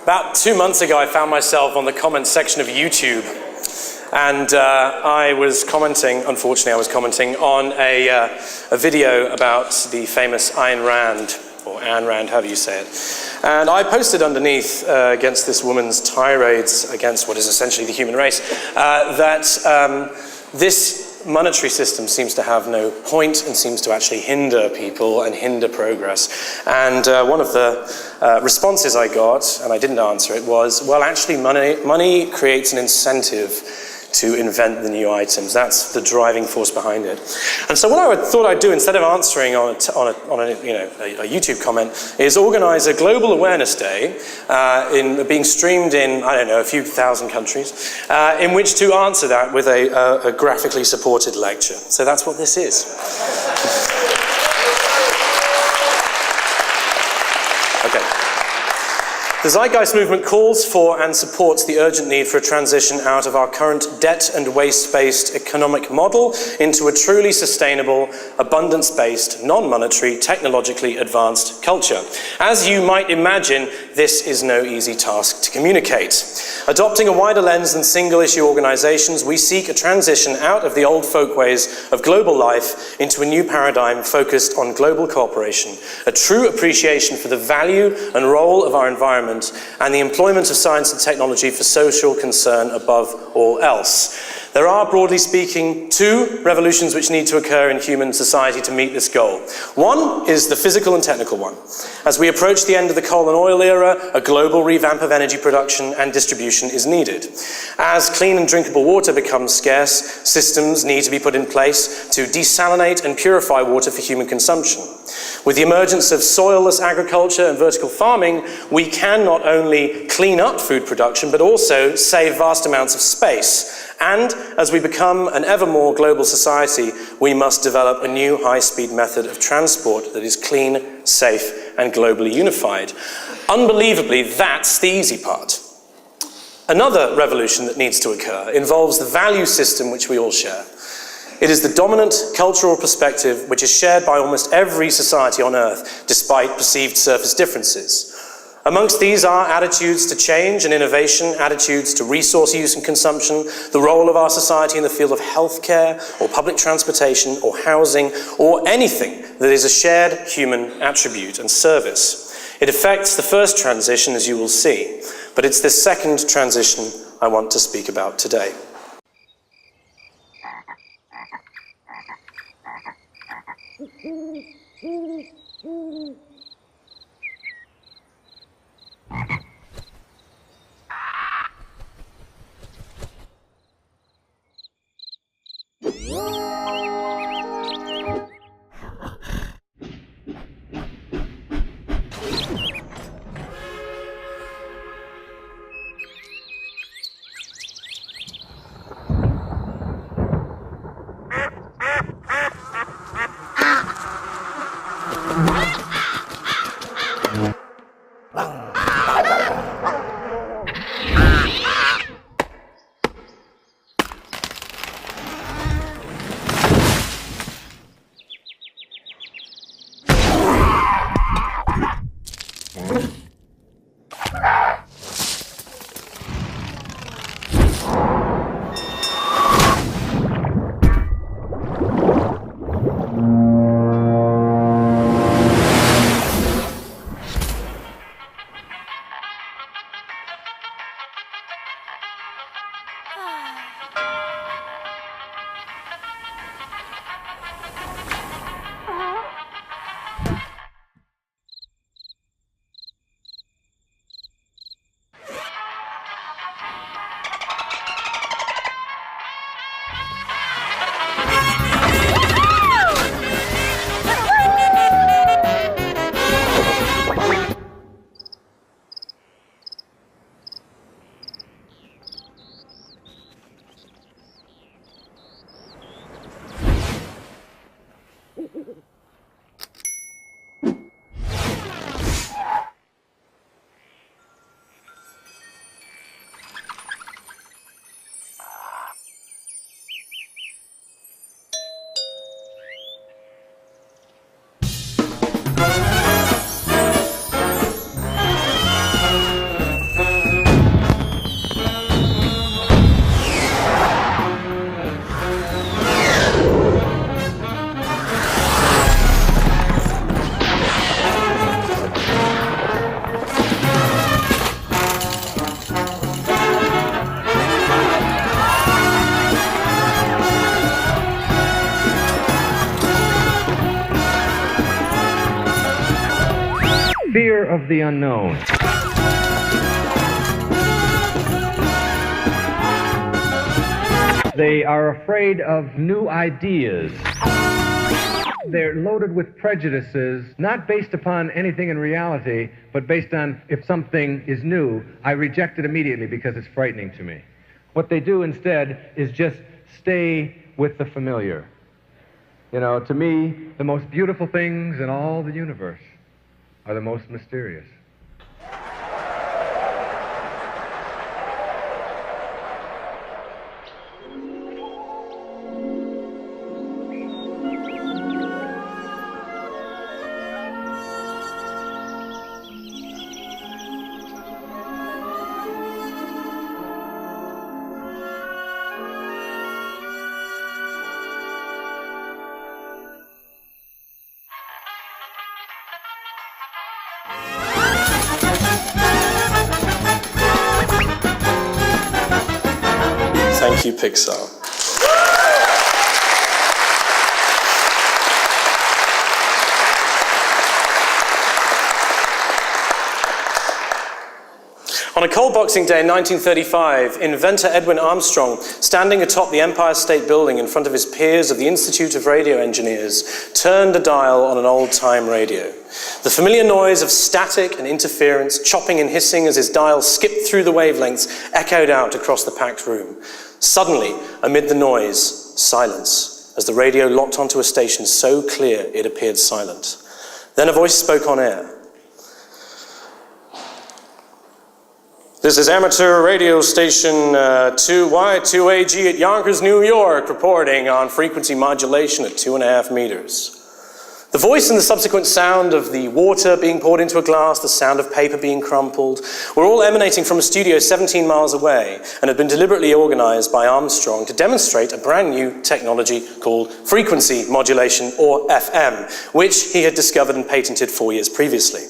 About 2 months ago, I found myself on the comments section of YouTube, and I was commenting, unfortunately I was commenting on a video about the famous Ayn Rand, or Anne Rand, however you say it. And I posted underneath against this woman's tirades against what is essentially the human race, that this monetary system seems to have no point and seems to actually hinder people and hinder progress. And one of the responses I got, and I didn't answer it, was, well, actually money creates an incentive to invent the new items. That's the driving force behind it. And so what I thought I'd do, instead of answering on a YouTube comment, is organize a global awareness day being streamed in, I don't know, a few thousand countries, in which to answer that with a graphically supported lecture. So that's what this is. Okay. The Zeitgeist movement calls for and supports the urgent need for a transition out of our current debt and waste-based economic model into a truly sustainable, abundance-based, non-monetary, technologically advanced culture. As you might imagine, this is no easy task to communicate. Adopting a wider lens than single-issue organizations, we seek a transition out of the old folkways of global life into a new paradigm focused on global cooperation, a true appreciation for the value and role of our environment, and the employment of science and technology for social concern above all else. There are, broadly speaking, two revolutions which need to occur in human society to meet this goal. One is the physical and technical one. As we approach the end of the coal and oil era, a global revamp of energy production and distribution is needed. As clean and drinkable water becomes scarce, systems need to be put in place to desalinate and purify water for human consumption. With the emergence of soilless agriculture and vertical farming, we can not only clean up food production, but also save vast amounts of space. And as we become an ever more global society, we must develop a new high-speed method of transport that is clean, safe, and globally unified. Unbelievably, that's the easy part. Another revolution that needs to occur involves the value system which we all share. It is the dominant cultural perspective which is shared by almost every society on Earth, despite perceived surface differences. Amongst these are attitudes to change and innovation, attitudes to resource use and consumption, the role of our society in the field of healthcare, or public transportation, or housing, or anything that is a shared human attribute and service. It affects the first transition, as you will see, but it's this second transition I want to speak about today. fear of the unknown. They are afraid of new ideas. They're loaded with prejudices, not based upon anything in reality, but based on if something is new, I reject it immediately because it's frightening to me. What they do instead is just stay with the familiar. You know, to me, the most beautiful things in all the universe are the most mysterious. Thank you, Pixar. On a cold boxing day in 1935, inventor Edwin Armstrong, standing atop the Empire State Building in front of his peers of the Institute of Radio Engineers, turned a dial on an old-time radio. The familiar noise of static and interference, chopping and hissing as his dial skipped through the wavelengths, echoed out across the packed room. Suddenly, amid the noise, silence, as the radio locked onto a station so clear it appeared silent. Then a voice spoke on air. This is amateur radio station 2Y2AG at Yonkers, New York, reporting on frequency modulation at 2.5 meters. The voice and the subsequent sound of the water being poured into a glass, the sound of paper being crumpled, were all emanating from a studio 17 miles away and had been deliberately organized by Armstrong to demonstrate a brand new technology called frequency modulation, or FM, which he had discovered and patented 4 years previously.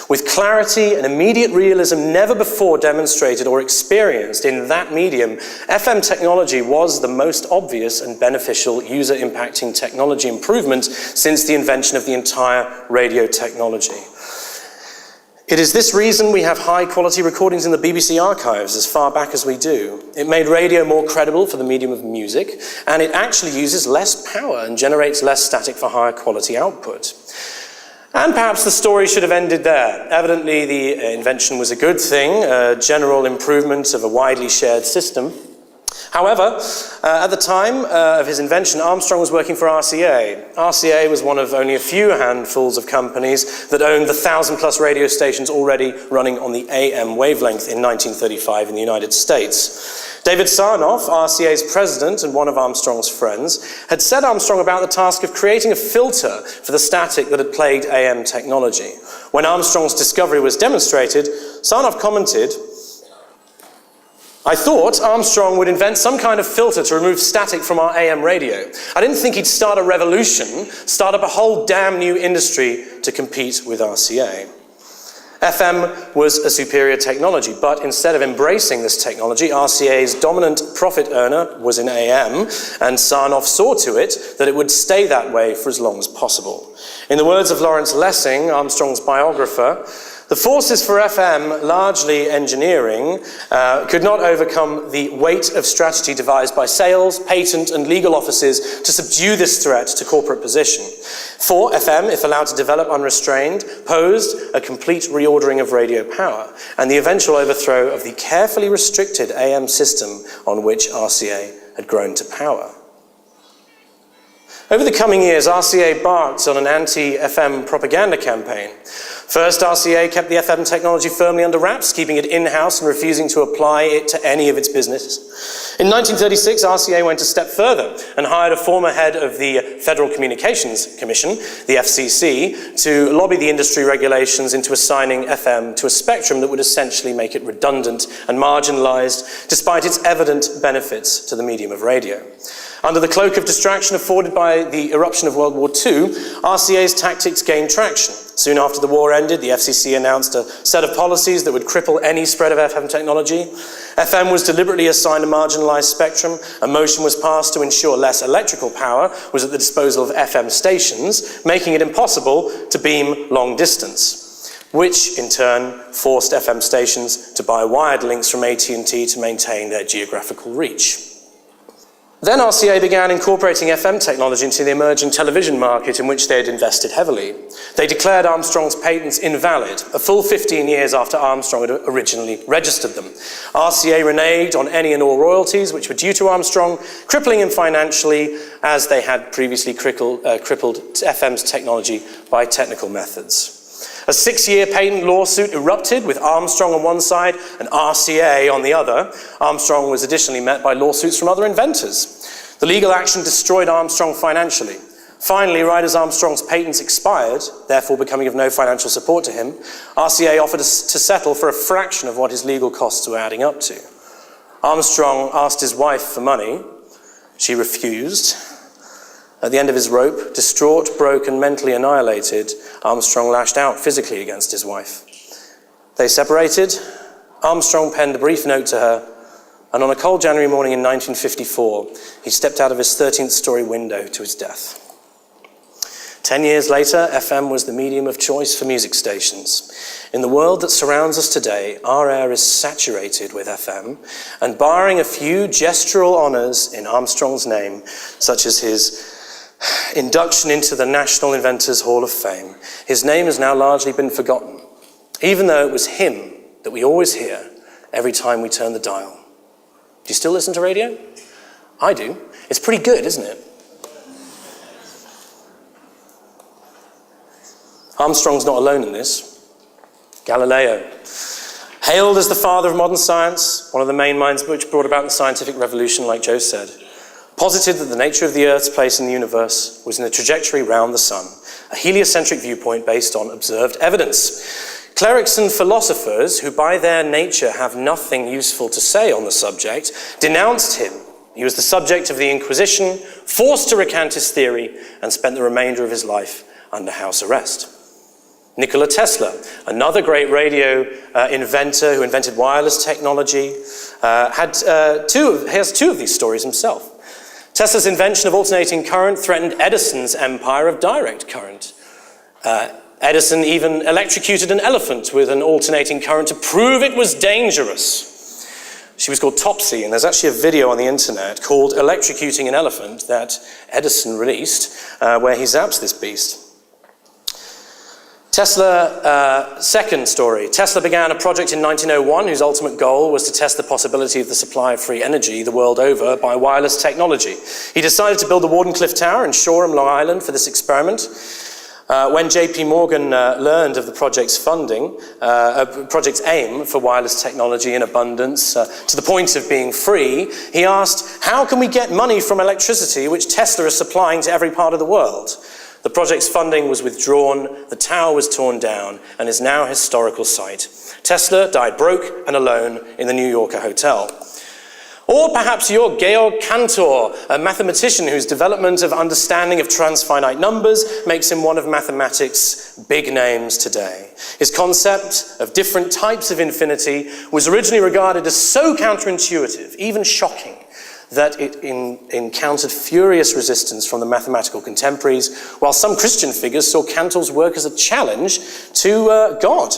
With clarity and immediate realism never before demonstrated or experienced in that medium, FM technology was the most obvious and beneficial user-impacting technology improvement since the invention of the entire radio technology. It is this reason we have high-quality recordings in the BBC archives as far back as we do. It made radio more credible for the medium of music, and it actually uses less power and generates less static for higher quality output. And perhaps the story should have ended there. Evidently, the invention was a good thing, a general improvement of a widely shared system. However, at the time of his invention, Armstrong was working for RCA. RCA was one of only a few handfuls of companies that owned the 1,000-plus radio stations already running on the AM wavelength in 1935 in the United States. David Sarnoff, RCA's president and one of Armstrong's friends, had set Armstrong about the task of creating a filter for the static that had plagued AM technology. When Armstrong's discovery was demonstrated, Sarnoff commented, "I thought Armstrong would invent some kind of filter to remove static from our AM radio. I didn't think he'd start a revolution, start up a whole damn new industry to compete with RCA." FM was a superior technology, but instead of embracing this technology, RCA's dominant profit earner was in AM, and Sarnoff saw to it that it would stay that way for as long as possible. In the words of Lawrence Lessing, Armstrong's biographer, "The forces for FM, largely engineering, could not overcome the weight of strategy devised by sales, patent, and legal offices to subdue this threat to corporate position. For FM, if allowed to develop unrestrained, posed a complete reordering of radio power and the eventual overthrow of the carefully restricted AM system on which RCA had grown to power." Over the coming years, RCA embarked on an anti-FM propaganda campaign. First, RCA kept the FM technology firmly under wraps, keeping it in-house and refusing to apply it to any of its business. In 1936, RCA went a step further and hired a former head of the Federal Communications Commission, the FCC, to lobby the industry regulations into assigning FM to a spectrum that would essentially make it redundant and marginalized, despite its evident benefits to the medium of radio. Under the cloak of distraction afforded by the eruption of World War II, RCA's tactics gained traction. Soon after the war ended, the FCC announced a set of policies that would cripple any spread of FM technology. FM was deliberately assigned a marginalized spectrum. A motion was passed to ensure less electrical power was at the disposal of FM stations, making it impossible to beam long distance. which in turn forced FM stations to buy wired links from AT&T to maintain their geographical reach. Then RCA began incorporating FM technology into the emerging television market in which they had invested heavily. They declared Armstrong's patents invalid, a full 15 years after Armstrong had originally registered them. RCA reneged on any and all royalties which were due to Armstrong, crippling him financially as they had previously crippled FM's technology by technical methods. A 6-year patent lawsuit erupted with Armstrong on one side and RCA on the other. Armstrong was additionally met by lawsuits from other inventors. The legal action destroyed Armstrong financially. Finally, right as Armstrong's patents expired, therefore becoming of no financial support to him, RCA offered to settle for a fraction of what his legal costs were adding up to. Armstrong asked his wife for money. She refused. At the end of his rope, distraught, broken, mentally annihilated, Armstrong lashed out physically against his wife. They separated. Armstrong penned a brief note to her, and on a cold January morning in 1954, he stepped out of his 13th-story window to his death. 10 years later, FM was the medium of choice for music stations. In the world that surrounds us today, our air is saturated with FM, and barring a few gestural honours in Armstrong's name, such as his induction into the National Inventors Hall of Fame, his name has now largely been forgotten, even though it was him that we always hear every time we turn the dial. Do you still listen to radio? I do. It's pretty good, isn't it? Armstrong's not alone in this. Galileo, hailed as the father of modern science, one of the main minds which brought about the scientific revolution, like Joe said, posited that the nature of the Earth's place in the universe was in a trajectory round the sun, a heliocentric viewpoint based on observed evidence. Clerics and philosophers, who by their nature have nothing useful to say on the subject, denounced him. He was the subject of the Inquisition, forced to recant his theory, and spent the remainder of his life under house arrest. Nikola Tesla, another great radio inventor who invented wireless technology, has two of these stories himself. Tesla's invention of alternating current threatened Edison's empire of direct current. Edison even electrocuted an elephant with an alternating current to prove it was dangerous. She was called Topsy, and there's actually a video on the internet called Electrocuting an Elephant that Edison released, where he zaps this beast. Tesla, second story. Tesla began a project in 1901 whose ultimate goal was to test the possibility of the supply of free energy the world over by wireless technology. He decided to build the Wardenclyffe Tower in Shoreham, Long Island for this experiment. When JP Morgan learned of the project's funding, project's aim for wireless technology in abundance to the point of being free, he asked, how can we get money from electricity which Tesla is supplying to every part of the world? The project's funding was withdrawn, the tower was torn down, and is now a historical site. Tesla died broke and alone in the New Yorker hotel. Or perhaps you're Georg Cantor, a mathematician whose development of understanding of transfinite numbers makes him one of mathematics' big names today. His concept of different types of infinity was originally regarded as so counterintuitive, even shocking, that it encountered furious resistance from the mathematical contemporaries, while some Christian figures saw Cantor's work as a challenge to God.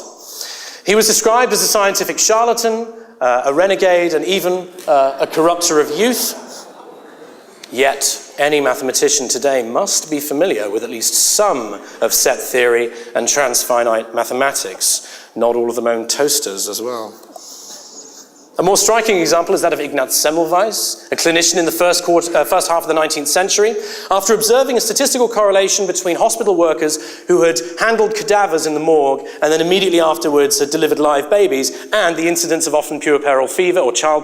He was described as a scientific charlatan, a renegade, and even a corrupter of youth. Yet, any mathematician today must be familiar with at least some of set theory and transfinite mathematics. Not all of them own toasters as well. A more striking example is that of Ignaz Semmelweis, a clinician in the first half of the 19th century. After observing a statistical correlation between hospital workers who had handled cadavers in the morgue and then immediately afterwards had delivered live babies and the incidence of often puerperal fever or child